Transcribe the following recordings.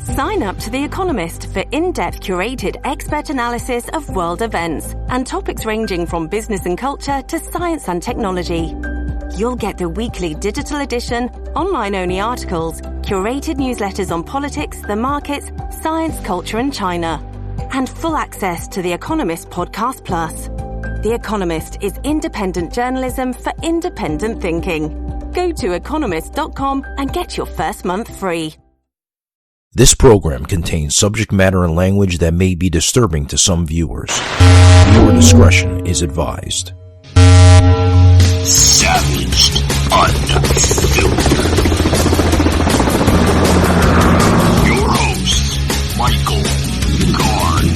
Sign up to The Economist for in-depth curated expert analysis of world events and topics ranging from business and culture to science and technology. You'll get the weekly digital edition, online-only articles, curated newsletters on politics, the markets, science, culture and China, and full access to The Economist Podcast Plus. The Economist is independent journalism for independent thinking. Go to economist.com and get your first month free. This program contains subject matter and language that may be disturbing to some viewers. Viewer discretion is advised. Savaged Unfiltered. Your host, Michael Garn.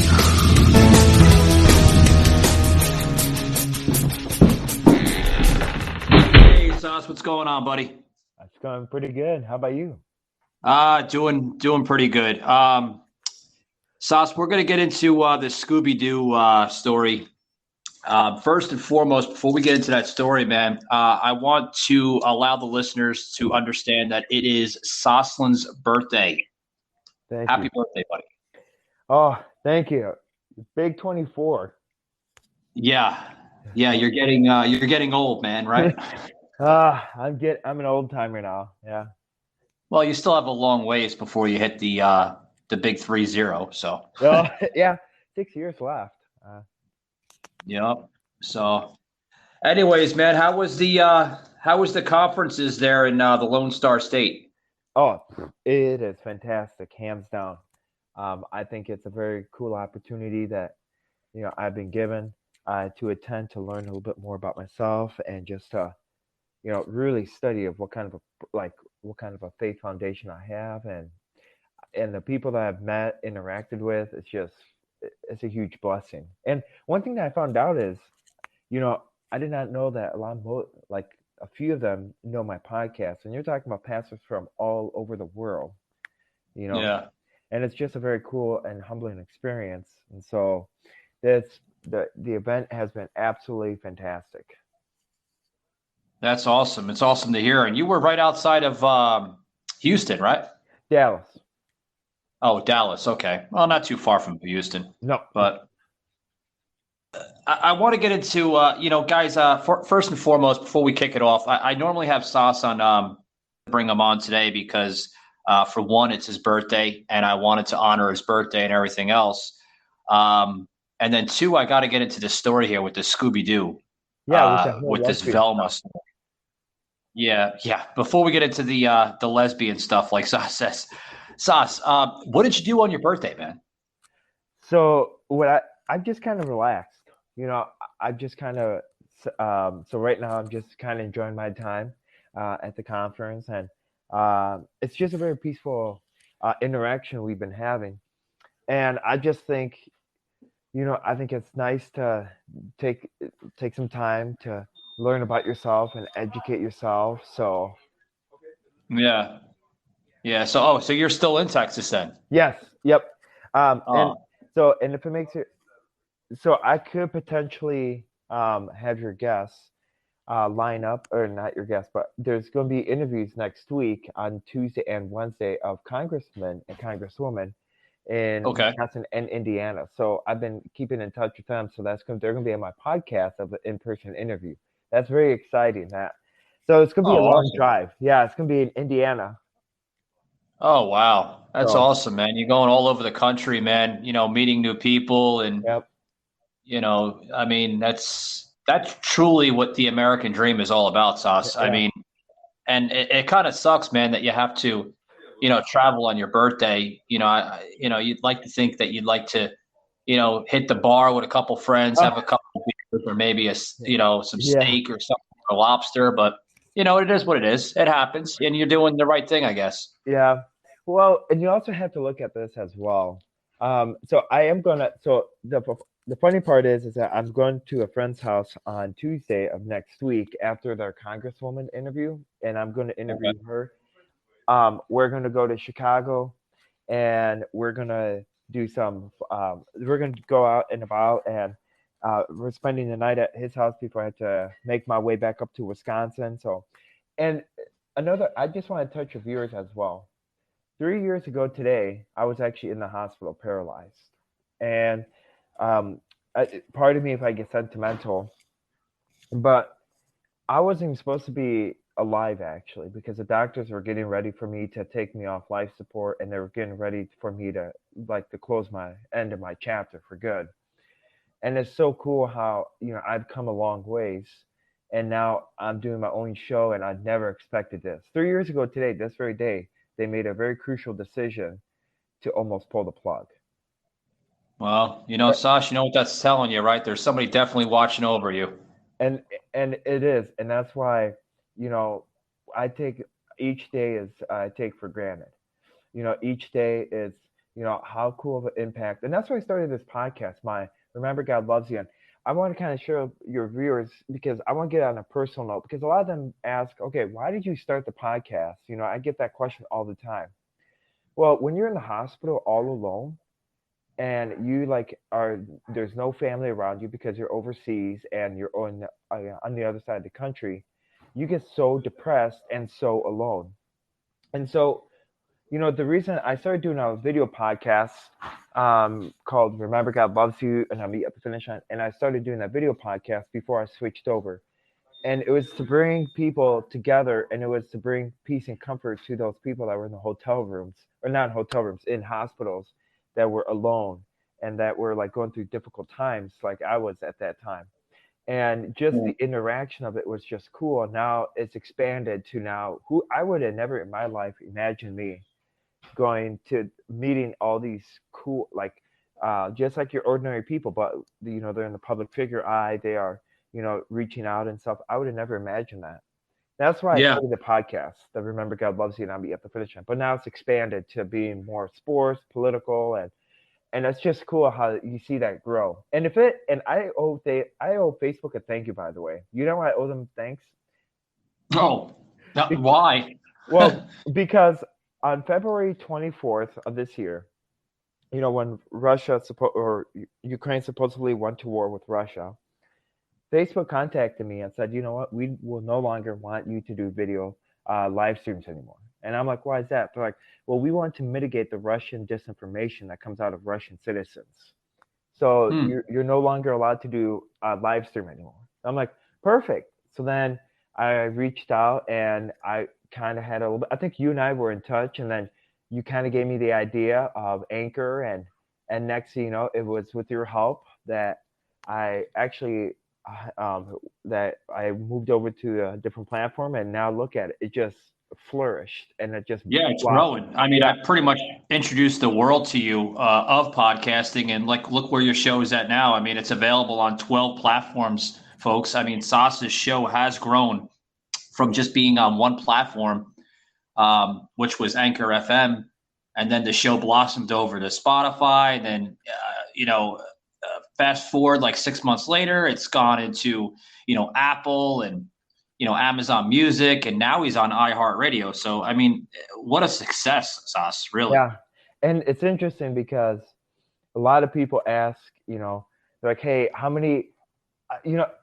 Hey, Sauce, what's going on, buddy? It's going pretty good. How about you? Doing pretty good. Sauce, we're going to get into the Scooby Doo story. First and foremost, before we get into that story, man, I want to allow the listeners to understand that it is Sauceland's birthday. Happy birthday, buddy. Oh, thank you. Big 24. Yeah, you're getting old, man, right? I'm an old timer now. Yeah. Well, you still have a long ways before you hit the big 30. So. Oh, yeah, 6 years left. Yep. So, anyways, man, how was the conferences there in the Lone Star State? Oh, it is fantastic, hands down. I think it's a very cool opportunity that I've been given to attend, to learn a little bit more about myself and just to really study of what kind of a faith foundation I have, and the people that I've met, interacted with. It's a huge blessing. And one thing that I found out is, I did not know that a few of them know my podcast, and you're talking about pastors from all over the world, Yeah. And it's just a very cool and humbling experience. And so the event has been absolutely fantastic. That's awesome. It's awesome to hear. And you were right outside of Houston, right? Dallas. Oh, Dallas. Okay. Well, not too far from Houston. No. But I want to get into, guys, first and foremost, before we kick it off, I normally have Sauce on, bring him on today because, for one, it's his birthday, and I wanted to honor his birthday and everything else. And then two, I got to get into the story here with the Scooby Doo. Yeah, with this Velma story. Yeah. Before we get into the lesbian stuff, like Sauce says, Sauce, what did you do on your birthday, man? So I've just kind of relaxed. I've just kind of so right now I'm just kind of enjoying my time at the conference, and it's just a very peaceful interaction we've been having, and I just think, I think it's nice to take some time to learn about yourself and educate yourself. So yeah. So you're still in Texas then? Yes. Yep. And if it makes it so, I could potentially have your guests line up, or not your guests, but there's going to be interviews next week on Tuesday and Wednesday of congressmen and congresswomen in Wisconsin and Indiana. So I've been keeping in touch with them. So they're going to be on my podcast of an in-person interview. That's very exciting. So it's going to be a long drive. Yeah, it's going to be in Indiana. Oh, wow. That's awesome, man. You're going all over the country, man, meeting new people. And, I mean, that's truly what the American dream is all about, Sauce. Yeah. I mean, and it kind of sucks, man, that you have to, travel on your birthday. You'd like to think that you'd like to, hit the bar with a couple friends, have a couple of beers, or maybe some steak or something, or lobster. But, it is what it is. It happens. And you're doing the right thing, I guess. Yeah. Well, and you also have to look at this as well. So I am going to, the funny part is that I'm going to a friend's house on Tuesday of next week after their congresswoman interview, and I'm going to interview her. We're going to go to Chicago, and we're going to do we're going to go out and about, and we're spending the night at his house before I have to make my way back up to Wisconsin. So, and I just want to touch your viewers as well. 3 years ago today, I was actually in the hospital paralyzed. And um, pardon me if I get sentimental, but I wasn't even supposed to be alive actually because the doctors were getting ready for me to take me off life support and they were getting ready for me to close my end of my chapter for good. And it's so cool how, I've come a long ways and now I'm doing my own show and I never expected this. 3 years ago today, this very day, they made a very crucial decision to almost pull the plug. Well, But Sash, you know what that's telling you, right? There's somebody definitely watching over you. and and it is, and that's why, you know, I take each day is I take for granted. Each day is, how cool of an impact. And that's why I started this podcast, my Remember God Loves You. And I want to kind of share your viewers because I want to get on a personal note because a lot of them ask, okay, why did you start the podcast? I get that question all the time. Well, when you're in the hospital all alone and you there's no family around you because you're overseas and you're on the other side of the country, you get so depressed and so alone. And so the reason I started doing a video podcast called Remember God Loves You and I'll meet at the finish line. And I started doing that video podcast before I switched over. And it was to bring people together and it was to bring peace and comfort to those people that were in the hotel rooms, or not hotel rooms, in hospitals that were alone and that were going through difficult times like I was at that time. And just the interaction of it was just cool. Now it's expanded to now who I would have never in my life imagined me going to meeting all these cool just like your ordinary people, but they're in the public figure eye, they are reaching out and stuff. I would have never imagined that. That's why I started the podcast, the Remember God Loves You and I'll be at the finish line. But now it's expanded to being more sports, political, and it's just cool how you see that grow. And I owe Facebook a thank you, by the way. You know why I owe them thanks? Oh, why? Well, because on February 24th of this year, when Ukraine supposedly went to war with Russia, Facebook contacted me and said, you know what, we will no longer want you to do video live streams anymore. And I'm like, why is that? They're like, well, we want to mitigate the Russian disinformation that comes out of Russian citizens. So you're no longer allowed to do live stream anymore. I'm like, perfect. So then I reached out and I kind of had a little bit, I think you and I were in touch, and then you kind of gave me the idea of Anchor, and next thing you know, it was with your help that I actually that I moved over to a different platform, and now look at it, it just flourished and it just it's growing. I mean, I pretty much introduced the world to you of podcasting, and look where your show is at now. I mean, it's available on 12 platforms, folks. I mean, Sas's show has grown from just being on one platform, which was Anchor FM, and then the show blossomed over to Spotify. And then, fast forward 6 months later, it's gone into, Apple and, Amazon Music, and now he's on iHeartRadio. So, I mean, what a success, Sas, really. Yeah. And it's interesting because a lot of people ask, they're like, hey, how many,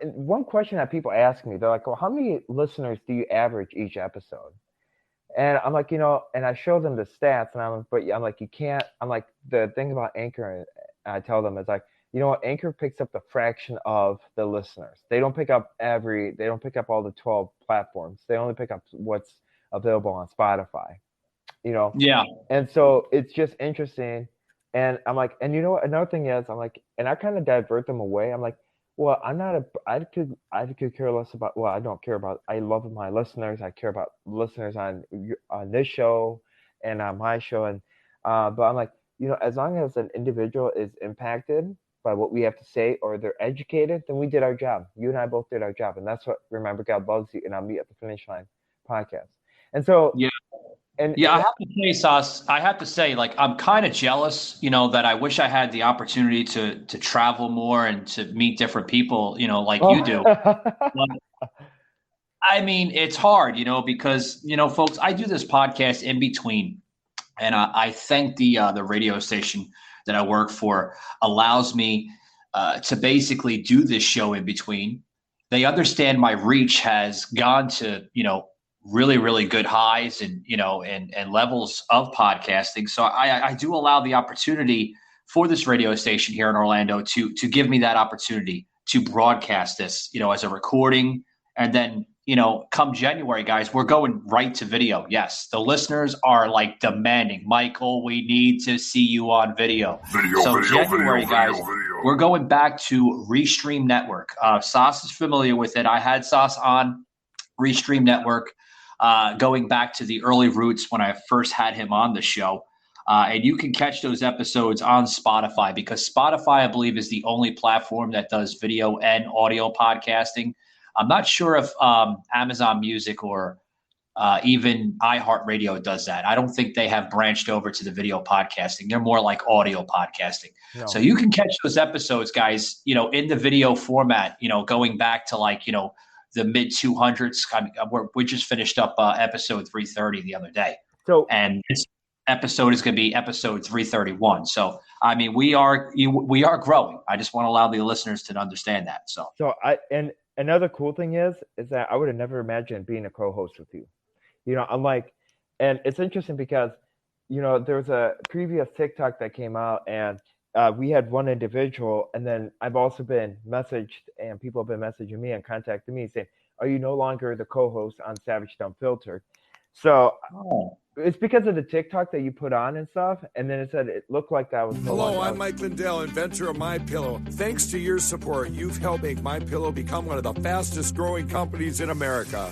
one question that people ask me, they're like, well, how many listeners do you average each episode? And I'm like, and I show them the stats, and I'm like, you can't, I'm like, the thing about Anchor, I tell them is like, Anchor picks up the fraction of the listeners. They don't pick up all the 12 platforms. They only pick up what's available on Spotify, Yeah. And so it's just interesting. And I'm like, and another thing is, I'm like, and I kind of divert them away. I'm like, well, I could care less about, well, I don't care about, I love my listeners. I care about listeners on this show and on my show. And, but I'm like, as long as an individual is impacted by what we have to say, or they're educated, then we did our job. You and I both did our job. And that's what Remember God Loves You and I'll meet at the finish line podcast. And so, I have to say, Sas, I'm kind of jealous, that I wish I had the opportunity to travel more and to meet different people, you do. I mean, it's hard, because, folks, I do this podcast in between, and I thank the radio station that I work for allows me to basically do this show in between. They understand my reach has gone to, really, really good highs and, and levels of podcasting. So I do allow the opportunity for this radio station here in Orlando to give me that opportunity to broadcast this, as a recording. And then, come January, guys, we're going right to video. Yes, the listeners are like demanding, Michael, we need to see you on video. January, guys, we're going back to Restream Network. Sauce is familiar with it. I had Sauce on Restream Network going back to the early roots when I first had him on the show. And you can catch those episodes on Spotify, because Spotify, I believe, is the only platform that does video and audio podcasting. I'm not sure if Amazon Music or even iHeartRadio does that. I don't think they have branched over to the video podcasting. They're more like audio podcasting. No. So you can catch those episodes, guys, in the video format, going back to the mid 200s. We just finished up episode 330 the other day. And this episode is going to be episode 331. So, I mean, we are growing. I just want to allow the listeners to understand that. And another cool thing is that I would have never imagined being a co-host with you. And it's interesting because, there was a previous TikTok that came out, and we had one individual, and then I've also been messaged, and people have been messaging me and contacting me saying, are you no longer the co-host on Savage Unfiltered? So it's because of the TikTok that you put on and stuff. And then it said it looked like that was. Hello, I'm Mike Lindell, inventor of MyPillow. Thanks to your support, you've helped make MyPillow become one of the fastest growing companies in America.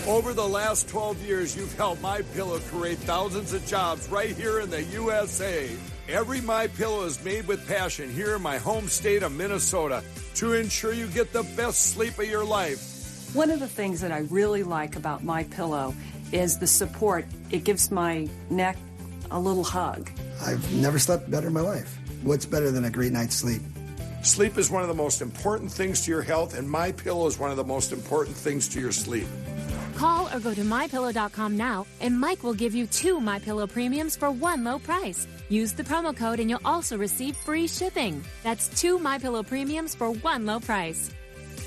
Over the last 12 years, you've helped MyPillow create thousands of jobs right here in the USA. Every MyPillow is made with passion here in my home state of Minnesota to ensure you get the best sleep of your life. One of the things that I really like about MyPillow is the support. It gives my neck a little hug. I've never slept better in my life. What's better than a great night's sleep? Sleep is one of the most important things to your health, and MyPillow is one of the most important things to your sleep. Call or go to MyPillow.com now, and Mike will give you 2 MyPillow premiums for one low price. Use the promo code, and you'll also receive free shipping. That's 2 MyPillow premiums for one low price.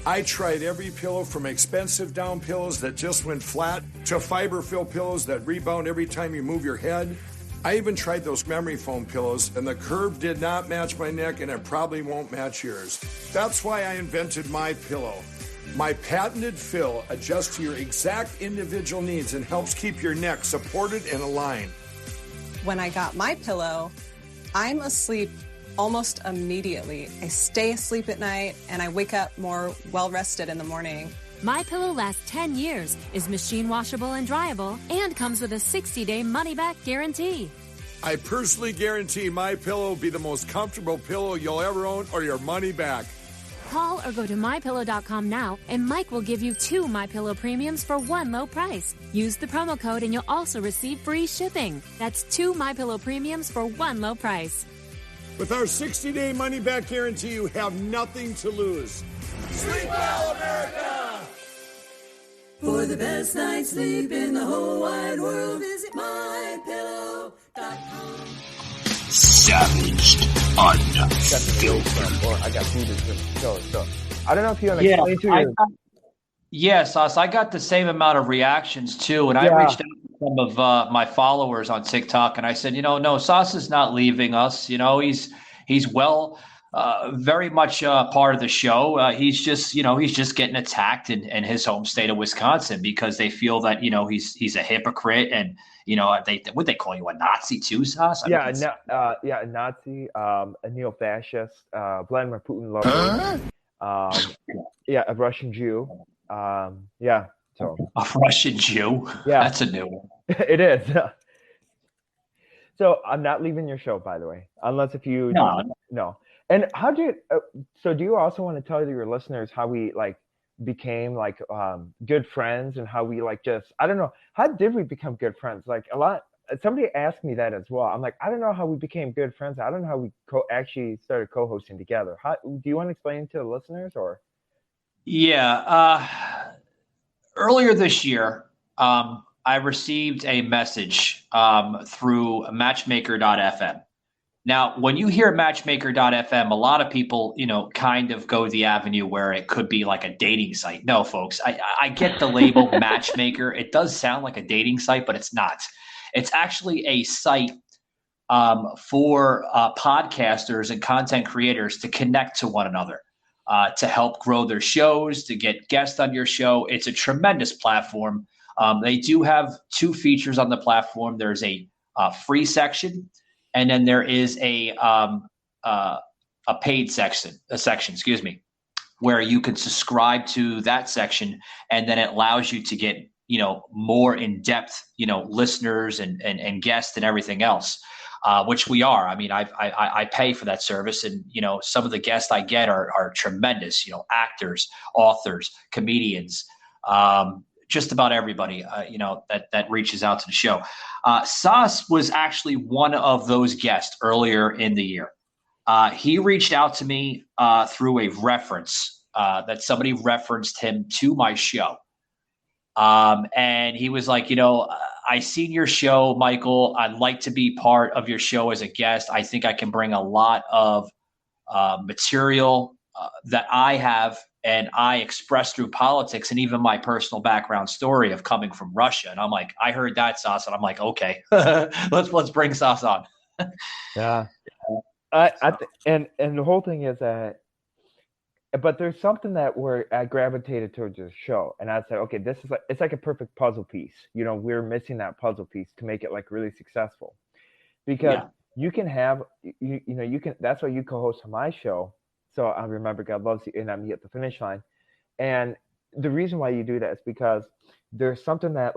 I tried every pillow, from expensive down pillows that just went flat to fiber-filled pillows that rebound every time you move your head. I even tried those memory foam pillows, and the curve did not match my neck, and it probably won't match yours. That's why I invented MyPillow. My patented fill adjusts to your exact individual needs and helps keep your neck supported and aligned. When I got MyPillow, I'm asleep almost immediately. I stay asleep at night, and I wake up more well-rested in the morning. MyPillow lasts 10 years, is machine washable and dryable, and comes with a 60-day money-back guarantee. I personally guarantee MyPillow will be the most comfortable pillow you'll ever own, or your money back. Call or go to MyPillow.com now, and Mike will give you 2 MyPillow premiums for one low price. Use the promo code, and you'll also receive free shipping. That's 2 MyPillow premiums for one low price. With our 60-day money-back guarantee, you have nothing to lose. Sleep well, America! For the best night's sleep in the whole wide world, visit MyPillow.com. Savaged Unfiltered. I got booted from the show, so I don't know if you want to explain to your... Yes, I got the same amount of reactions too, and I reached out to some of my followers on TikTok, and I said, no, Sauce is not leaving us. He's well, very much part of the show. He's just getting attacked in his home state of Wisconsin because they feel that he's a hypocrite, and would they call you a Nazi too, Sauce? A Nazi, a neo-fascist, Vladimir Putin lover, a Russian Jew. So a Russian Jew. Yeah, that's a new one. It is. So I'm not leaving your show, by the way, unless if you no. And how do you? So do you also want to tell your listeners how we became good friends, and how we I don't know, how did we become good friends? Somebody asked me that as well. I'm like, I don't know how we became good friends. I don't know how we actually started co-hosting together. How do you want to explain to the listeners, or? Yeah. Earlier this year, I received a message through matchmaker.fm. Now, when you hear matchmaker.fm, a lot of people, kind of go the avenue where it could be like a dating site. No, folks, I get the label matchmaker. It does sound like a dating site, but it's not. It's actually a site for podcasters and content creators to connect to one another, to help grow their shows, to get guests on your show. It's a tremendous platform. They do have two features on the platform. There's a free section, and then there is a paid section, where you can subscribe to that section, and then it allows you to get more in depth listeners and guests and everything else. Which we are. I mean, I pay for that service, and some of the guests I get are tremendous. Actors, authors, comedians, just about everybody. That reaches out to the show. Sauce was actually one of those guests earlier in the year. He reached out to me through a reference that somebody referenced him to my show. And he was like, I seen your show, Michael. I'd like to be part of your show as a guest. I think I can bring a lot of material that I have and I express through politics and even my personal background story of coming from Russia. And I'm like, I heard that, Sauce, and I'm like, okay, let's bring Sauce on. Yeah, and the whole thing is that. But there's something that where I gravitated towards the show, and I said, okay, this is it's like a perfect puzzle piece. We're missing that puzzle piece to make it like really successful, because you can have you can. That's why you co-host on my show. So I remember God loves you, and I'm at the finish line. And the reason why you do that is because there's something that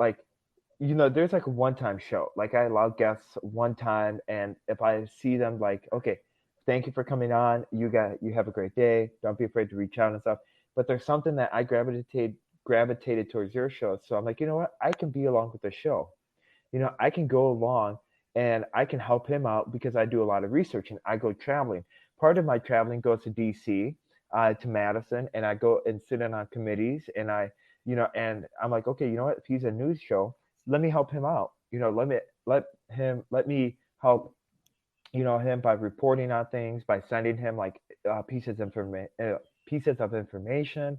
there's like a one-time show. Like I allow guests one time, and if I see them, like, okay, thank you for coming on. You have a great day. Don't be afraid to reach out and stuff. But there's something that I gravitated towards your show. So I'm like, you know what? I can be along with the show. I can go along and I can help him out because I do a lot of research and I go traveling. Part of my traveling goes to DC, to Madison, and I go and sit in on committees, and and I'm like, okay, you know what? If he's a news show, let me help him out. Let me help him by reporting on things, by sending him like pieces of information,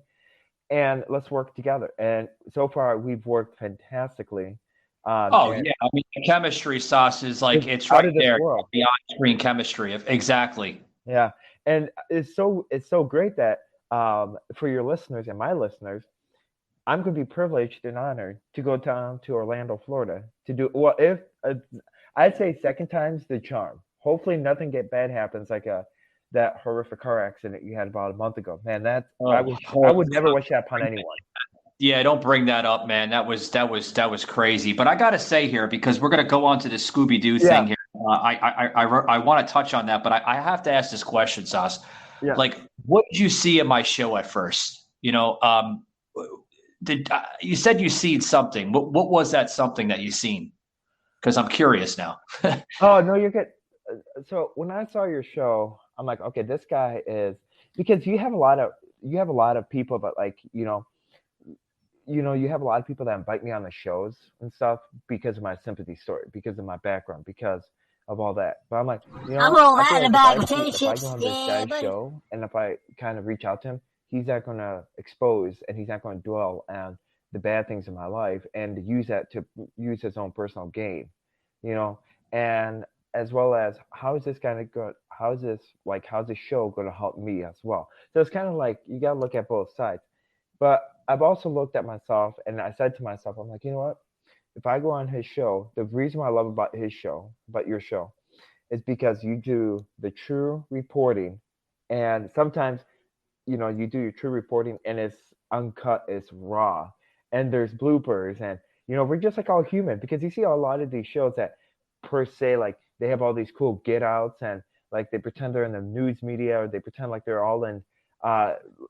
and let's work together. And so far we've worked fantastically. I mean, the chemistry, Sauce, is like it's right there, the on-screen chemistry. Exactly. Yeah, and it's so great that for your listeners and my listeners, I'm going to be privileged and honored to go down to Orlando, Florida to do if I'd say second time's the charm. Hopefully nothing bad happens like that horrific car accident you had about a month ago. Man, I would never wish that upon anyone. Yeah, don't bring that up, man. That was crazy. But I got to say here, because we're going to go on to the Scooby Doo thing here. I want to touch on that, but I have to ask this question, Sauce. Yeah. Like, what did you see in my show at first? You said you seen something. What was that something that you seen? Because I'm curious now. Oh no, you're good. So when I saw your show, I'm like, okay, this guy is, because you have a lot of people that you have a lot of people that invite me on the shows and stuff because of my sympathy story, because of my background, because of all that. But I'm like, I'm all that in the bag of if I chips. go on this guy's show and if I kind of reach out to him, he's not going to expose and he's not going to dwell on the bad things in my life and use that to use his own personal gain, and as well as how's this show going to help me as well? So it's kind of like you got to look at both sides. But I've also looked at myself and I said to myself, I'm like, you know what? If I go on his show, the reason why I love about your show, is because you do the true reporting. And sometimes, you do your true reporting and it's uncut, it's raw. And there's bloopers. And, we're just like all human, because you see a lot of these shows that per se, like they have all these cool get outs and like they pretend they're in the news media, or they pretend like they're all in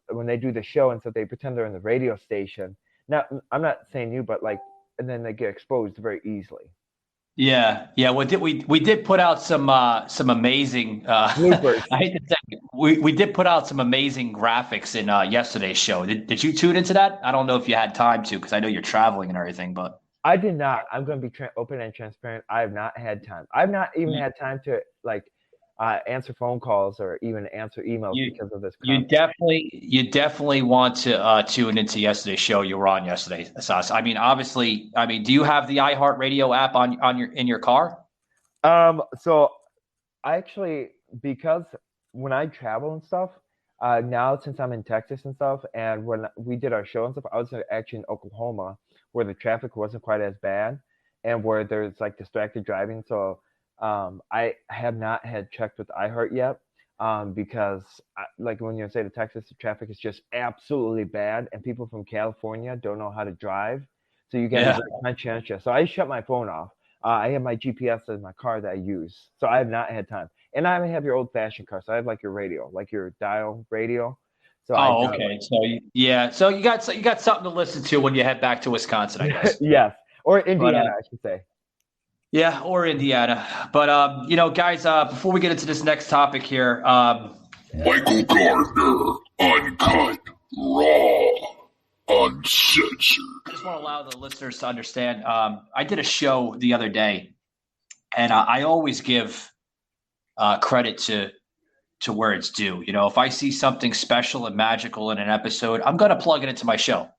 when they do the show, and so they pretend they're in the radio station. Now, I'm not saying you, but and then they get exposed very easily. Yeah. We did put out some amazing. Bloopers. I hate to say, we did put out some amazing graphics in yesterday's show. Did you tune into that? I don't know if you had time to, because I know you're traveling and everything, but I did not. I'm going to be open and transparent. I have not had time. I've not even had time to answer phone calls or even answer emails because of this. You definitely want to tune into yesterday's show. You were on yesterday, Sas. I mean, obviously, do you have the iHeartRadio app in your car? So I actually, because when I travel and stuff, now since I'm in Texas and stuff, and when we did our show and stuff, I was actually in Oklahoma where the traffic wasn't quite as bad and where there's like distracted driving. So I have not had checked with iHeart yet because like when you say to Texas, the traffic is just absolutely bad and people from California don't know how to drive. So you get a conscientious. So I shut my phone off. I have my GPS in my car that I use. So I have not had time. And I have your old-fashioned car, so I have like your radio, like your dial radio. So okay. So you got something to listen to when you head back to Wisconsin, I guess. Yes, or Indiana, I should say. Yeah, or Indiana. But guys, before we get into this next topic here, Michael Gardner, uncut, raw, uncensored. I just want to allow the listeners to understand. I did a show the other day, and I always give credit to where it's due. If I see something special and magical in an episode, I'm going to plug it into my show.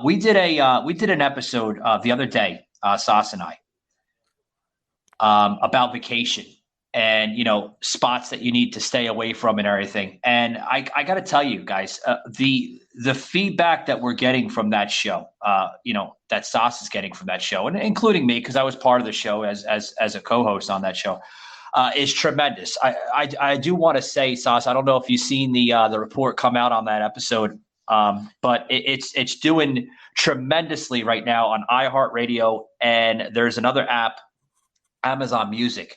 We did an episode the other day, Sas and I, about vacation and spots that you need to stay away from and everything. And I got to tell you guys, the feedback that we're getting from that show, that Sas is getting from that show, and including me because I was part of the show as a co-host on that show. Is tremendous. I do want to say, Sas, I don't know if you've seen the report come out on that episode, but it's doing tremendously right now on iHeartRadio, and there's another app, Amazon Music.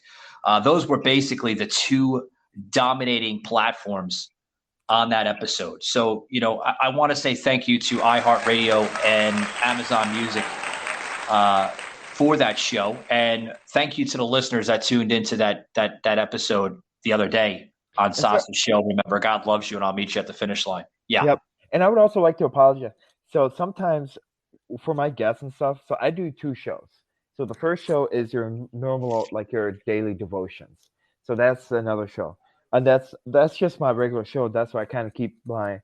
Those were basically the two dominating platforms on that episode. So, I want to say thank you to iHeartRadio and Amazon Music for that show, and thank you to the listeners that tuned into that episode the other day on Sas's show. Remember, God loves you, and I'll meet you at the finish line. Yeah. Yep. And I would also like to apologize. So sometimes for my guests and stuff, so I do two shows. So the first show is your normal, like your daily devotions. So that's another show, and that's just my regular show. That's why I kind of keep my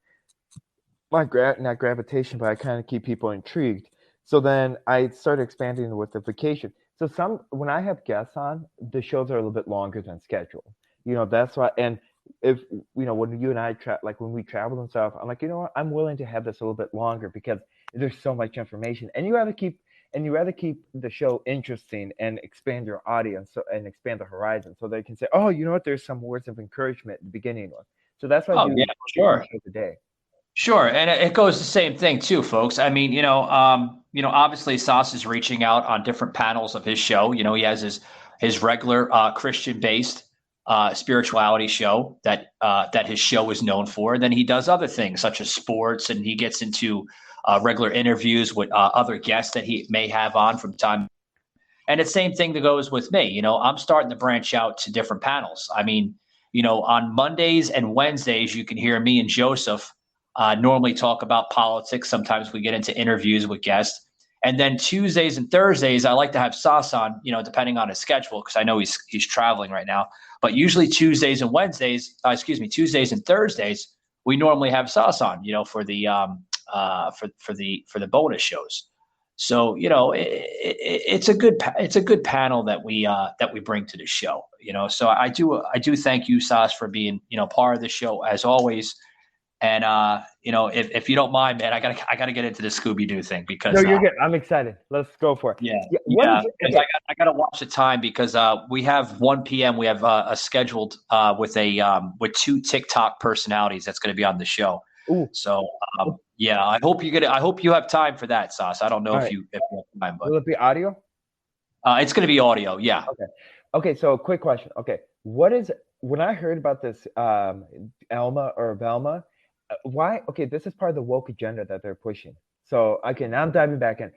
not gravitation, but I kind of keep people intrigued. So then I started expanding with the vacation. So when I have guests on, the shows are a little bit longer than scheduled. That's why. And if when you and I when we travel and stuff, I'm like, what, I'm willing to have this a little bit longer because there's so much information, and you rather keep the show interesting and expand your audience and expand the horizon, so they can say, oh, you know what, there's some words of encouragement at the beginning of. So that's why I do sure. Today. Sure, and it goes the same thing too, folks. I mean, obviously Sas is reaching out on different panels of his show. He has his regular Christian-based spirituality show that his show is known for. Then he does other things such as sports, and he gets into regular interviews with other guests that he may have on from time. And the same thing that goes with me. I'm starting to branch out to different panels. I mean, on Mondays and Wednesdays, you can hear me and Joseph normally talk about politics. Sometimes we get into interviews with guests. And then Tuesdays and Thursdays, I like to have Sas on, depending on his schedule, because I know he's traveling right now. But usually Tuesdays and Thursdays, we normally have Sas on, for the bonus shows. So it's a good panel that we bring to the show. So I do thank you, Sas, for being part of the show as always. And if you don't mind, man, I gotta get into the Scooby Doo thing because no, you're good. I'm excited. Let's go for it. Yeah. I gotta watch the time because we have 1 p.m. We have a scheduled with two TikTok personalities that's going to be on the show. Ooh. So I hope you have time for that, Sas. I don't know if you have time, but will it be audio? It's going to be audio. Yeah. Okay. So quick question. Okay, when I heard about this Elma or Velma? Why? Okay, this is part of the woke agenda that they're pushing. So, okay, now I'm diving back in.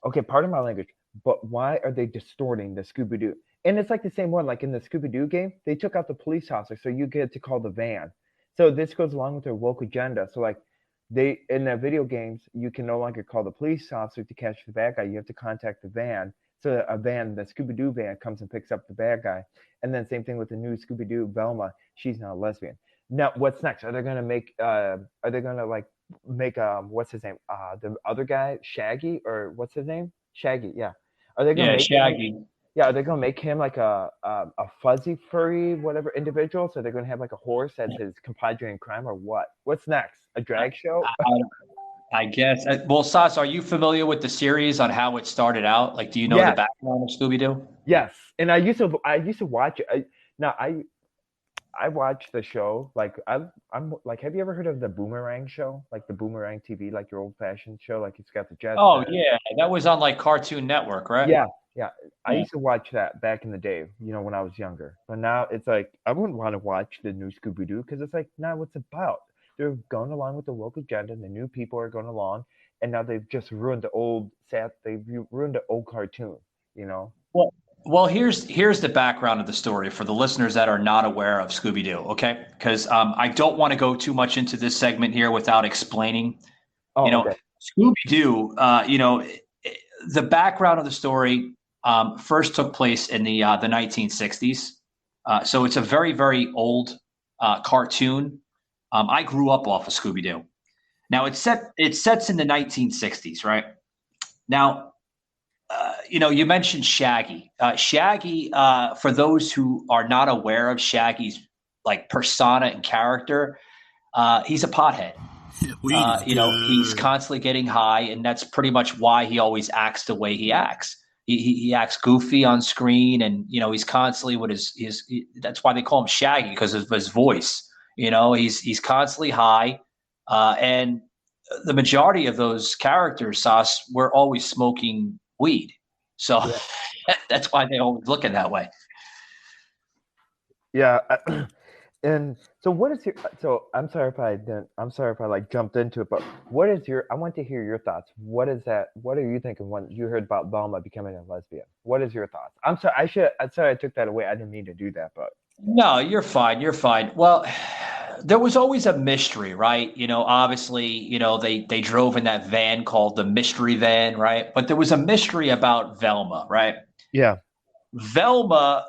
Okay, pardon my language, but why are they distorting the Scooby Doo? And it's like the same one, like in the Scooby Doo game, they took out the police officer, so you get to call the van. So this goes along with their woke agenda. So like in the video games, you can no longer call the police officer to catch the bad guy. You have to contact the van So a van, the Scooby Doo van, comes and picks up the bad guy, and then same thing with the new Scooby Doo Velma. She's now a lesbian. Now, what's next? Are they gonna make? Are they gonna like make what's his name? The other guy, Shaggy, or what's his name? Shaggy. Yeah. Are they gonna make Shaggy. Yeah, are they gonna make him like a fuzzy furry whatever individual? So they're gonna have like a horse as his compadre in crime, or what? What's next? A drag show? I guess. Well, Sas, are you familiar with the series on how it started out? Like, do you know the background of Scooby Doo? Yes, and I used to watch it. I watch the show. Like I'm like, have you ever heard of the Boomerang show? Like the Boomerang TV, like your old fashioned show, like it's got the jets. Oh yeah, that was on like Cartoon Network, right? Yeah. I used to watch that back in the day, when I was younger. But now it's like I wouldn't want to watch the new Scooby Doo because it's like not what it's about. They're going along with the woke agenda, and the new people are going along, and now they've just ruined the old cartoon. Well, here's the background of the story for the listeners that are not aware of Scooby Doo, okay? Because I don't want to go too much into this segment here without explaining. Okay. Scooby Doo, the background of the story first took place in the 1960s. So it's a very, very old cartoon. I grew up off of Scooby Doo. Now it sets in the 1960s, right? Now, you mentioned Shaggy. Shaggy, for those who are not aware of Shaggy's like persona and character, he's a pothead. He's constantly getting high, and that's pretty much why he always acts the way he acts. He acts goofy on screen, and he's constantly with his that's why they call him Shaggy, because of his voice. He's constantly high, and the majority of those characters, Sas, were always smoking weed. So that's why they always looking that way. Yeah. And so what is your, so I'm sorry if I like jumped into it, but I want to hear your thoughts. What are you thinking when you heard about Velma becoming a lesbian? What is your thoughts? I'm sorry I took that away. I didn't mean to do that, but. No, you're fine. Well, there was always a mystery, right? Obviously, they drove in that van called the mystery van, right? But there was a mystery about Velma, right? Yeah. Velma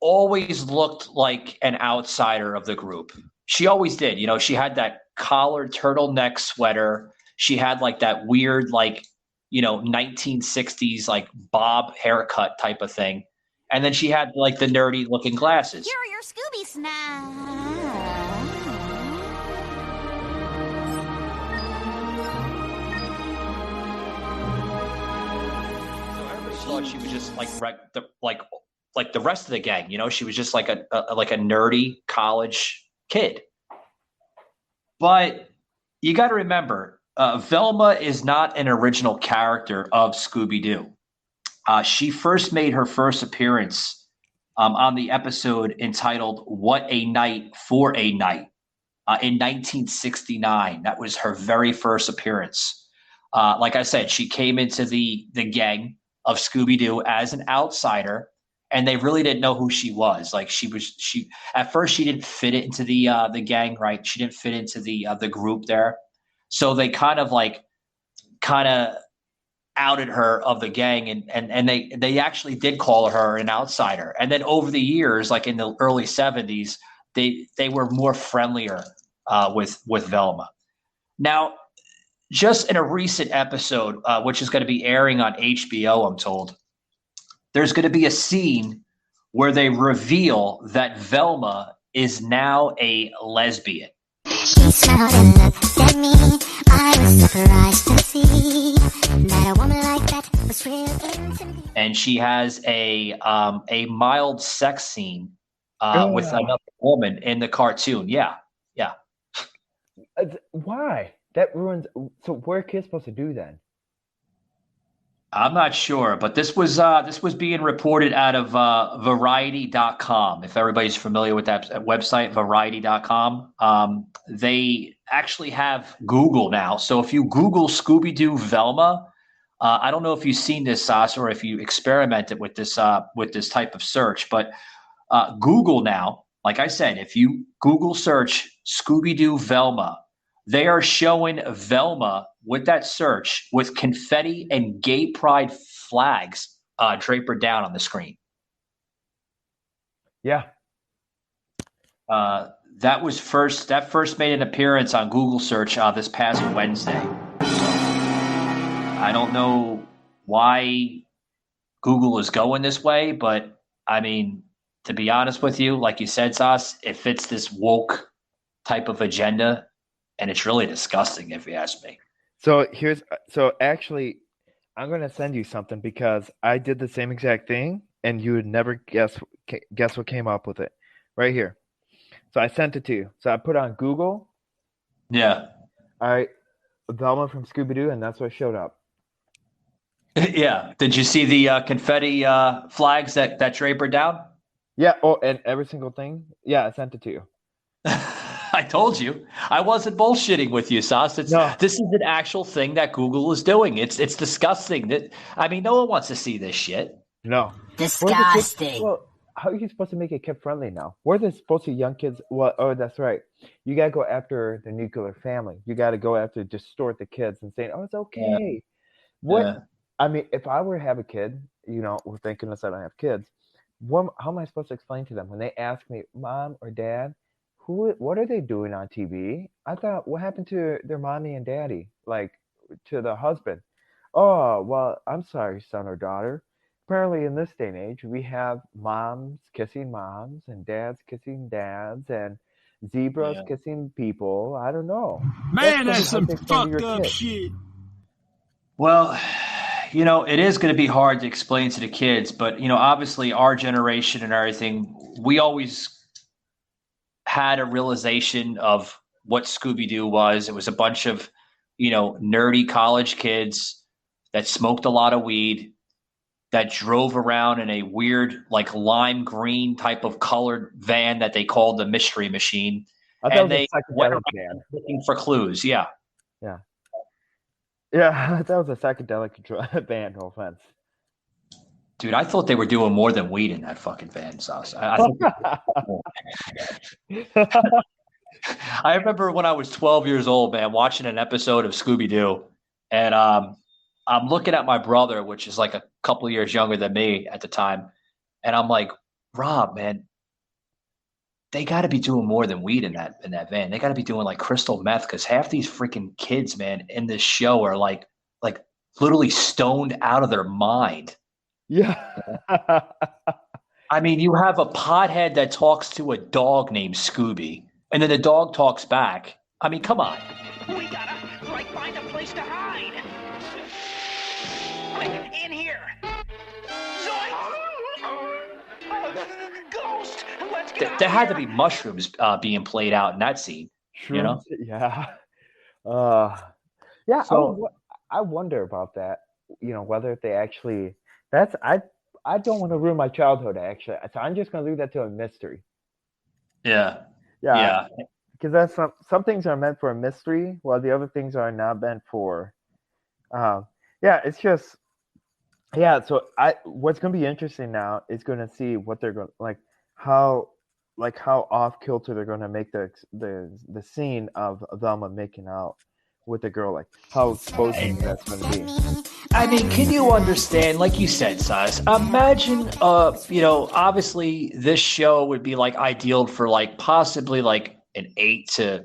always looked like an outsider of the group. She always did. She had that collared turtleneck sweater. She had like that weird, 1960s, like bob haircut type of thing. And then she had like the nerdy looking glasses. Here are your Scooby snacks. So everybody thought she was just like the rest of the gang, she was just like a nerdy college kid. But you got to remember, Velma is not an original character of Scooby Doo. She first made her first appearance on the episode entitled "What a Night for a Night" in 1969. That was her very first appearance. Like I said, she came into the gang of Scooby Doo as an outsider. And they really didn't know who she was. Like she at first she didn't fit into the gang, right? She didn't fit into the group there. So they kind of outed her of the gang, and they actually did call her an outsider. And then over the years, like in the early 70s, they were more friendlier with Velma. Now, just in a recent episode, which is going to be airing on HBO, I'm told, there's going to be a scene where they reveal that Velma is now a lesbian. She smiled and looked at me. I was surprised to see that a woman like that was real into me. And she has a mild sex scene with another woman in the cartoon. Yeah. Why? That ruins. So what are kids supposed to do then? I'm not sure, but this was being reported out of Variety.com. If everybody's familiar with that website, Variety.com, they actually have Google now. So if you Google Scooby Doo Velma, I don't know if you've seen this, Sas, or if you experimented with this type of search, but Google now, like I said, if you Google search Scooby Doo Velma, they are showing Velma with that search with confetti and gay pride flags Draper down on the screen. Yeah. That first made an appearance on Google search this past Wednesday. I don't know why Google is going this way, but I mean, to be honest with you, like you said, Sas, it fits this woke type of agenda, and it's really disgusting if you ask me. So actually, I'm going to send you something because I did the same exact thing, and you would never guess what came up with it. Right here. So I sent it to you. So I put on Google. Yeah. All right. Velma from Scooby Doo, and that's what showed up. Yeah. Did you see the confetti flags that Draper down? Yeah. Oh, and every single thing. Yeah, I sent it to you. I told you. I wasn't bullshitting with you, Sas. This is an actual thing that Google is doing. It's disgusting. No one wants to see this shit. No. Disgusting. Well, how are you supposed to make it kid friendly now? Where are they supposed to young kids? Well, oh, that's right. You got to go after the nuclear family. You got to go after distort the kids and saying, oh, it's okay. Yeah. What? Yeah. I mean, if I were to have a kid, we're thinking this, I don't have kids. How am I supposed to explain to them when they ask me, Mom or Dad, what are they doing on TV? I thought, what happened to their mommy and daddy? Like, to the husband. Oh, well, I'm sorry, son or daughter. Apparently, in this day and age, we have moms kissing moms and dads kissing dads and zebras kissing people. I don't know. Man, that's some fucked up shit. Well, it is going to be hard to explain to the kids, but, obviously our generation and everything, we always had a realization of what Scooby Doo was. It was a bunch of, nerdy college kids that smoked a lot of weed, that drove around in a weird, like lime green type of colored van that they called the Mystery Machine. And they went around looking for clues. Yeah. Yeah. Yeah, that was a psychedelic van, no offense. Dude, I thought they were doing more than weed in that fucking van, Sauce. I remember when I was 12 years old, man, watching an episode of Scooby Doo, and I'm looking at my brother, which is like a couple of years younger than me at the time, and I'm like, Rob, man, they got to be doing more than weed in that van. They got to be doing like crystal meth, because half these freaking kids, man, in this show are like literally stoned out of their mind. Yeah. I mean, you have a pothead that talks to a dog named Scooby, and then the dog talks back. I mean, come on. We gotta find a place to hide. In here. Ghost. Let's get There had to be mushrooms being played out in that scene. Shrooms, Yeah. Yeah. So, I wonder about that. Whether they actually. I don't want to ruin my childhood, actually. So I'm just going to leave that to a mystery. Yeah. Yeah. Because that's some things are meant for a mystery, while the other things are not meant for. It's just. Yeah. So what's going to be interesting now is going to see what they're going how off kilter they're going to make the scene of Velma making out with the girl, like how exposing that's going to be. I mean, can you understand, like you said, Size, imagine, obviously this show would be like ideal for like possibly like an 8 to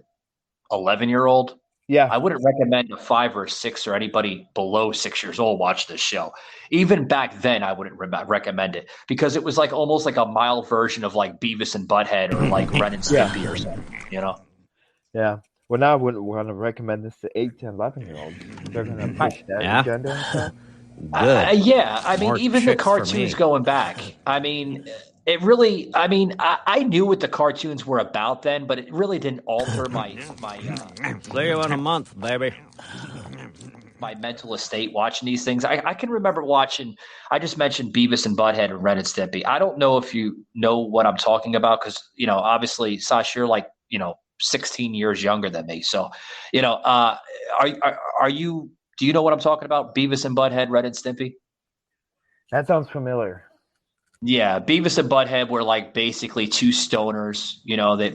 11-year-old. Yeah. I wouldn't recommend a 5 or 6 or anybody below 6 years old watch this show. Even back then, I wouldn't recommend it, because it was like almost like a mild version of like Beavis and Butthead or like Ren and Stimpy or something, Yeah. Well, now I wouldn't want to recommend this to 8 to 11-year-olds. They're going to push that agenda and stuff. Yeah. I mean, even the cartoons going back. I mean, it really. I mean, I knew what the cartoons were about then, but it really didn't alter my. See you in a month, baby. My mental estate watching these things. I can remember watching. I just mentioned Beavis and Butthead and Ren and Stimpy. I don't know if you know what I'm talking about, because obviously, Sash, you're like 16 years younger than me. So, are you? Do you know what I'm talking about? Beavis and Butthead, Ren and Stimpy. That sounds familiar. Yeah, Beavis and Butthead were like basically two stoners.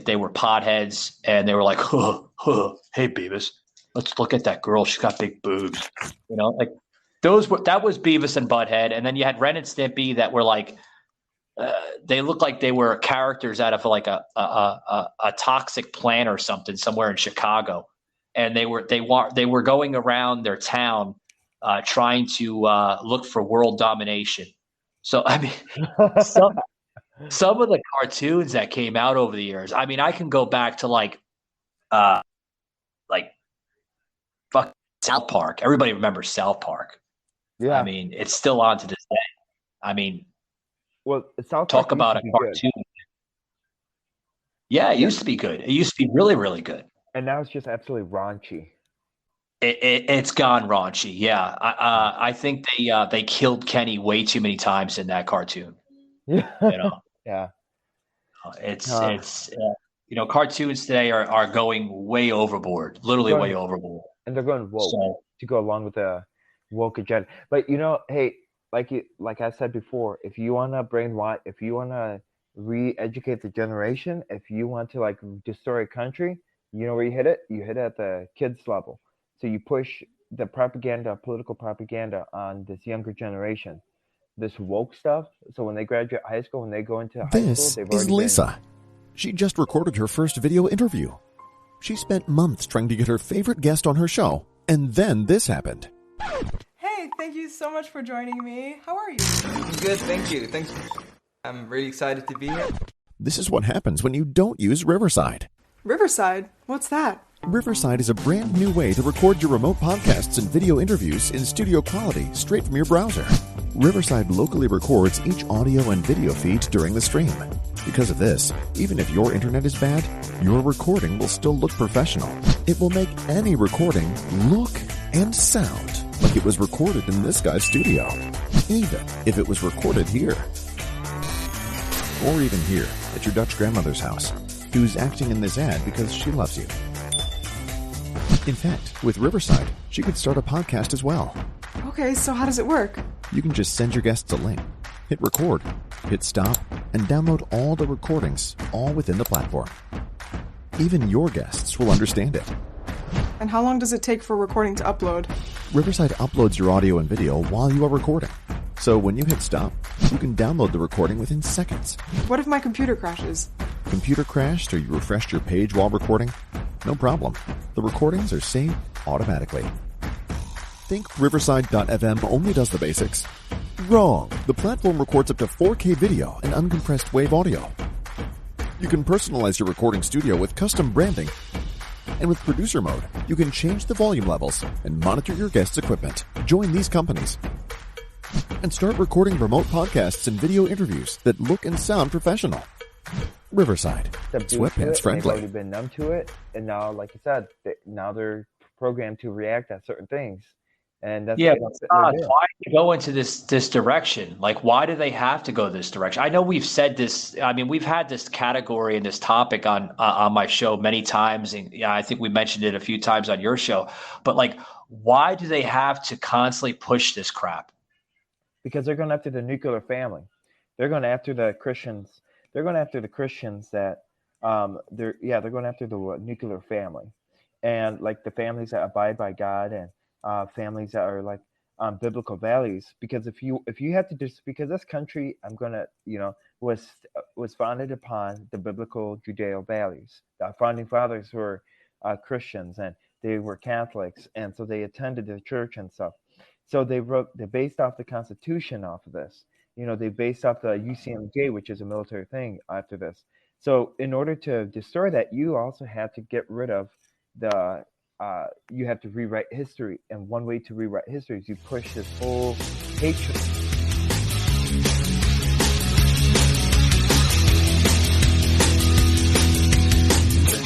They were potheads, and they were like, hey Beavis, let's look at that girl. She's got big boobs. that was Beavis and Butthead, and then you had Ren and Stimpy that were like they looked like they were characters out of like a toxic plant or something somewhere in Chicago, and they were going around their town trying to look for world domination. So I mean, some of the cartoons that came out over the years. I mean, I can go back to like fuck South Park. Everybody remembers South Park. Yeah, I mean, it's still on to this day. I mean, well, South Park talk about a cartoon. Good. Yeah, it used to be good. It used to be really, really good. And now it's just absolutely raunchy. It's gone raunchy. Yeah, I think they killed Kenny way too many times in that cartoon. Yeah, you know. Yeah, it's cartoons today are going way overboard, literally way overboard, and they're going woke to go along with the woke agenda. But hey, like I said before, if you want to brainwash, if you want to re-educate the generation, if you want to like destroy a country, you know where you hit it? You hit it at the kids level. So you push the propaganda, political propaganda on this younger generation, this woke stuff. So when they graduate high school, when they go into high school, they've already This is Lisa. She just recorded her first video interview. She spent months trying to get her favorite guest on her show, and then this happened. Hey, thank you so much for joining me. How are you? Good, thank you. Thanks. I'm really excited to be here. This is what happens when you don't use Riverside. Riverside? What's that? Riverside is a brand new way to record your remote podcasts and video interviews in studio quality straight from your browser. Riverside locally records each audio and video feed during the stream. Because of this, even if your internet is bad, your recording will still look professional. It will make any recording look and sound like it was recorded in this guy's studio, even if it was recorded here. Or even here, at your Dutch grandmother's house, who's acting in this ad because she loves you. In fact, with Riverside, she could start a podcast as well. Okay, so how does it work? You can just send your guests a link, hit record, hit stop, and download all the recordings, all within the platform. Even your guests will understand it. And how long does it take for recording to upload? Riverside uploads your audio and video while you are recording. So when you hit stop, you can download the recording within seconds. What if my computer crashes? Computer crashed or you refreshed your page while recording? No problem. The recordings are saved automatically. Think Riverside.fm only does the basics? Wrong. The platform records up to 4K video and uncompressed wave audio. You can personalize your recording studio with custom branding. And with producer mode, you can change the volume levels and monitor your guests' equipment. Join these companies and start recording remote podcasts and video interviews that look and sound professional. Riverside. Sweatpants friendly. They've already been numb to it, and now, like you said, now they're programmed to react at certain things. And that's but why do you go into this direction? Like, why do they have to go this direction? I know we've said this. I mean, we've had this category and this topic on my show many times, and I think we mentioned it a few times on your show. But like, why do they have to constantly push this crap? Because they're going after the nuclear family. They're going after the Christians. They're going after the Christians that they're going after the nuclear family, and like the families that abide by God, and families that are like biblical values. Because if you have to because this country, was founded upon the biblical Judeo values. The founding fathers were Christians, and they were Catholics, and so they attended the church and stuff. So they based off the Constitution off of this. They based off the UCMJ, which is a military thing, after this. So in order to destroy that, you also have to get rid of you have to rewrite history. And one way to rewrite history is you push this whole hatred.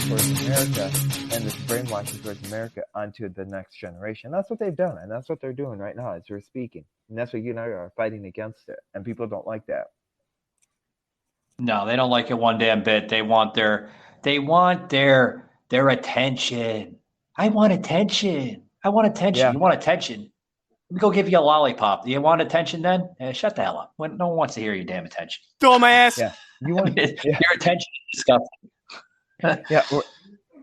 Towards America, and this brainwashing towards America onto the next generation. That's what they've done, and that's what they're doing right now as we're speaking. And that's what you and I are fighting against it. And people don't like that. No, they don't like it one damn bit. They want their attention. I want attention. I want attention. Yeah. You want attention? Let me go give you a lollipop. Do you want attention then? Shut the hell up. No one wants to hear your damn attention. Dumbass. Yeah. You want your attention is disgusting. Yeah.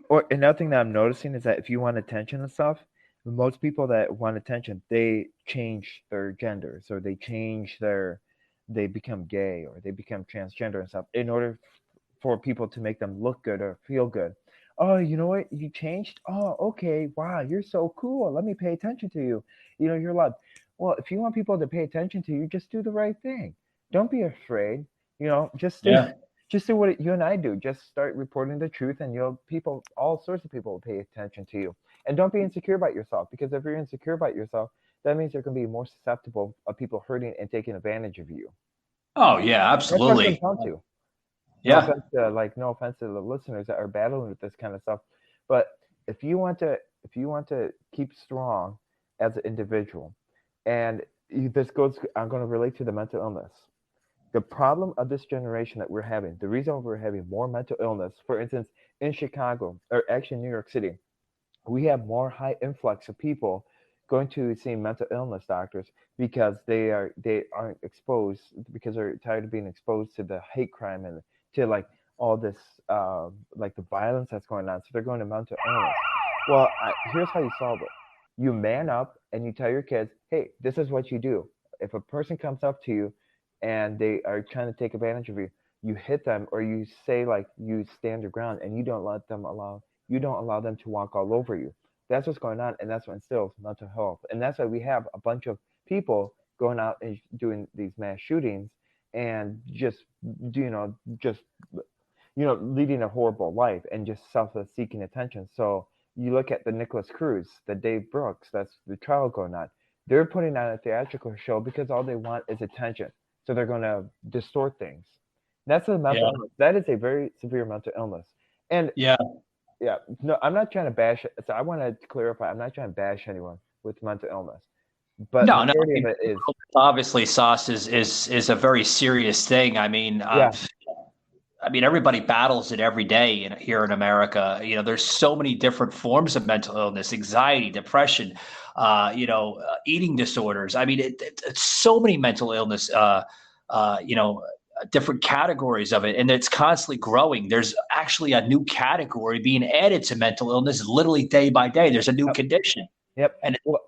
Or another thing that I'm noticing is that if you want attention and stuff, most people that want attention, they change their gender, so they become gay or they become transgender and stuff in order for people to make them look good or feel good. Oh, you know what? You changed? Oh, okay. Wow, you're so cool. Let me pay attention to you. You're loved. Well, if you want people to pay attention to you, just do the right thing. Don't be afraid. Just do Yeah. just do what you and I do. Just start reporting the truth, and all sorts of people will pay attention to you. And don't be insecure about yourself, because if you're insecure about yourself, that means you're going to be more susceptible of people hurting and taking advantage of you. Oh yeah, That's what it absolutely. comes down to. Yeah. No offense to the listeners that are battling with this kind of stuff, but if you want to keep strong as an individual, and this goes, I'm going to relate to the mental illness. The problem of this generation that we're having, the reason we're having more mental illness, for instance, in Chicago, or actually New York City, we have more high influx of people going to see mental illness doctors because they aren't exposed, because they're tired of being exposed to the hate crime and to like all this like the violence that's going on. So they're going to mental illness. Well, here's how you solve it. You man up and you tell your kids, hey, this is what you do. If a person comes up to you and they are trying to take advantage of you, you hit them, or you say, like, you stand your ground and you don't allow them to walk all over you. That's what's going on, and that's what instills mental health. And that's why we have a bunch of people going out and doing these mass shootings and just leading a horrible life and just seeking attention. So you look at the Nicholas Cruz, the Dave Brooks, that's the trial going on. They're putting on a theatrical show because all they want is attention. So they're going to distort things. That's a mental illness. That is a very severe mental illness. And yeah, no, I'm not trying to bash it. So I want to clarify, I'm not trying to bash anyone with mental illness. But no, majority of it is obviously, Sauce is a very serious thing. I mean, everybody battles it every day here in America. There's so many different forms of mental illness: anxiety, depression, eating disorders. I mean, it's so many mental illness. Different categories of it, and it's constantly growing. There's actually a new category being added to mental illness literally day by day. There's a new condition. Yep. And what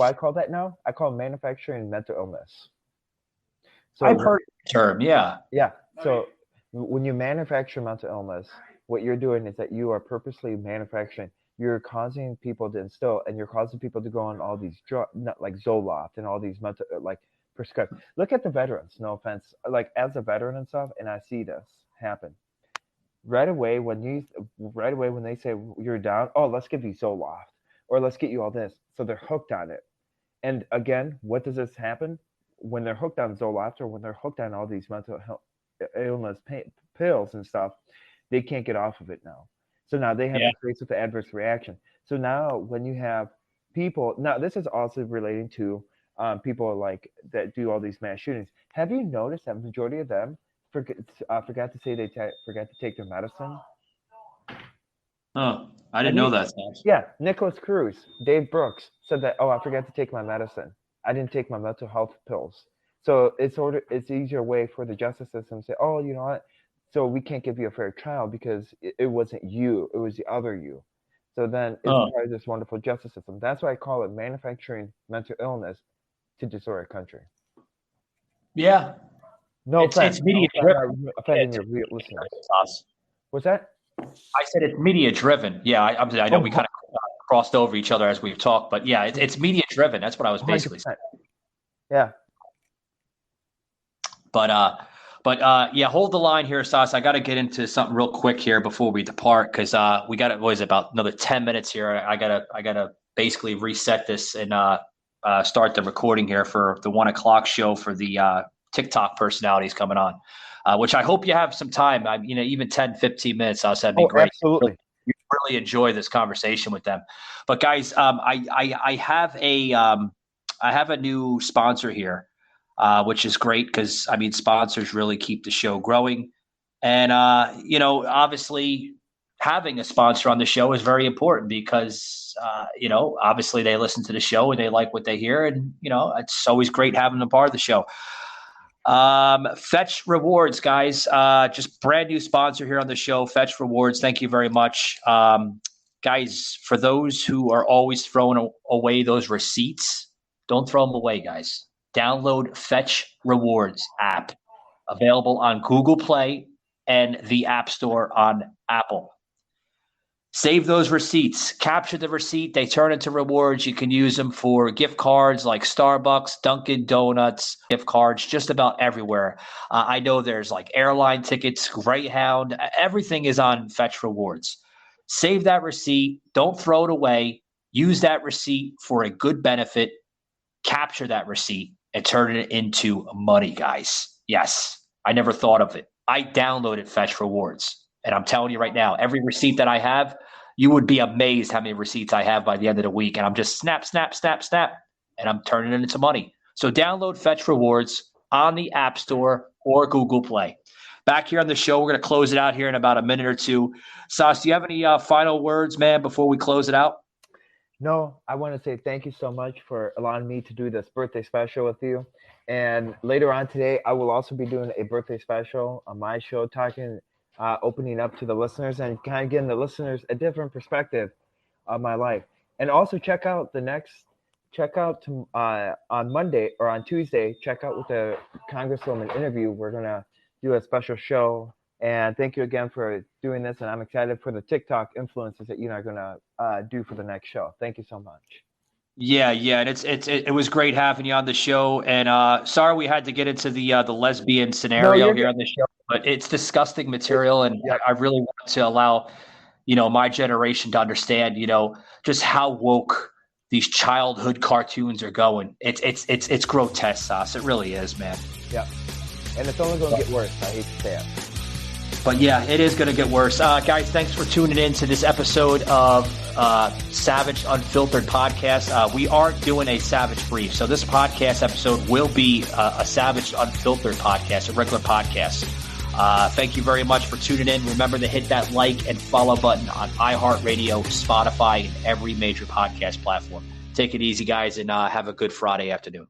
I call that now? I call manufacturing mental illness. So I've heard the term, yeah. Yeah. So when you manufacture mental illness, what you're doing is that you are purposely manufacturing. You're causing people to instill, and you're causing people to go on all these drugs, like Zoloft and all these mental, like, prescribed. Look at the veterans. No offense, like, as a veteran and stuff, and I see this happen right away when they say you're down. Oh, let's give you Zoloft, or let's get you all this. So they're hooked on it. And again, what does this happen when they're hooked on Zoloft, or when they're hooked on all these mental illness pills and stuff? They can't get off of it now. So now they have to face with the adverse reaction. So now when you have people, now this is also relating to people like that do all these mass shootings. Have you noticed that majority of them forgot to say they forgot to take their medicine? Oh, I didn't know that. Yeah, Nicholas Cruz, Dave Brooks said that. Oh, I forgot to take my medicine. I didn't take my mental health pills. So it's easier way for the justice system to say, oh, you know what? So we can't give you a fair trial because it wasn't you, it was the other you. So then it's part of this wonderful justice system. That's why I call it manufacturing mental illness to destroy a country. Yeah. No offense. It's media driven. Offending your listeners. What's that? I said it's media driven. Yeah, I know we kind of crossed over each other as we've talked, but yeah, it's media driven. That's what I was basically 100%. Saying. Yeah. But yeah, hold the line here, Stas. I got to get into something real quick here before we depart, because we got about another 10 minutes here. I gotta basically reset this and start the recording here for the 1 o'clock show for the TikTok personalities coming on, which I hope you have some time. Even 10, 15 minutes, that'd be great. Absolutely. You really enjoy this conversation with them. But guys, I have a new sponsor here. Which is great because, sponsors really keep the show growing. And, obviously having a sponsor on the show is very important because, obviously they listen to the show and they like what they hear. And, it's always great having them part of the show. Fetch Rewards, guys, just brand new sponsor here on the show, Fetch Rewards. Thank you very much. Guys, for those who are always throwing away those receipts, don't throw them away, guys. Download Fetch Rewards app, available on Google Play and the App Store on Apple. Save those receipts. Capture the receipt. They turn into rewards. You can use them for gift cards like Starbucks, Dunkin' Donuts, gift cards, just about everywhere. I know there's like airline tickets, Greyhound. Everything is on Fetch Rewards. Save that receipt. Don't throw it away. Use that receipt for a good benefit. Capture that receipt and turn it into money, guys. Yes, I never thought of it. I downloaded Fetch Rewards, and I'm telling you right now, every receipt that I have, you would be amazed how many receipts I have by the end of the week, and I'm just snap, and I'm turning it into money. So download Fetch Rewards on the App Store or Google Play. Back here on the show, we're going to close it out here in about a minute or two. Sauce, do you have any final words, man, before we close it out? No, I want to say thank you so much for allowing me to do this birthday special with you. And later on today, I will also be doing a birthday special on my show, opening up to the listeners and kind of giving the listeners a different perspective of my life. And also check out on Monday or on Tuesday, check out with the Congresswoman interview. We're going to do a special show. And thank you again for doing this. And I'm excited for the TikTok influences that you and I are going to do for the next show. Thank you so much. Yeah, and it was great having you on the show. And sorry we had to get into the lesbian scenario here on the show, but it's disgusting material, and I really want to allow, my generation to understand, just how woke these childhood cartoons are going. It's grotesque, Sauce. It really is, man. Yeah, and it's only going to get worse. I hate to say it. But yeah, it is going to get worse. Guys, thanks for tuning in to this episode of Savage Unfiltered Podcast. We are doing a Savage Brief. So this podcast episode will be a Savage Unfiltered Podcast, a regular podcast. Thank you very much for tuning in. Remember to hit that like and follow button on iHeartRadio, Spotify, and every major podcast platform. Take it easy, guys, and have a good Friday afternoon.